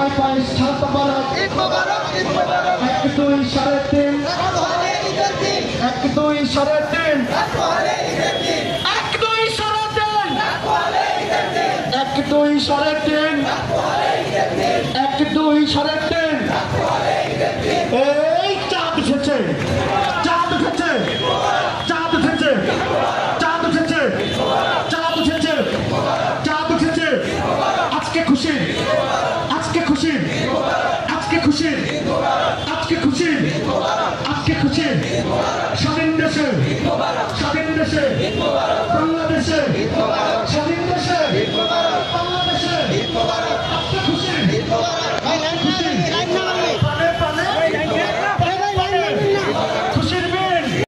পাই পাই সাত মোবারক ঈদ মোবারক ঈদ মোবারক 1 2 সাড়ে 3 পরে ঈদের দিন 1 2 সাড়ে 3 পরে ঈদের দিন 1 2 সাড়ে 3 পরে ঈদের দিন 1 2 সাড়ে 3 পরে ঈদের দিন 1 2 সাড়ে 3 পরে ঈদের দিন এই চাঁদ উঠেছে চাঁদ উঠেছে চাঁদ উঠেছে চাঁদ উঠেছে চাঁদ উঠেছে চাঁদ উঠেছে আজকে খুশি আজকে খুশি আজকে খুশি আজকে খুশি আজকে খুশি স্বাধীন দেশে বাংলাদেশে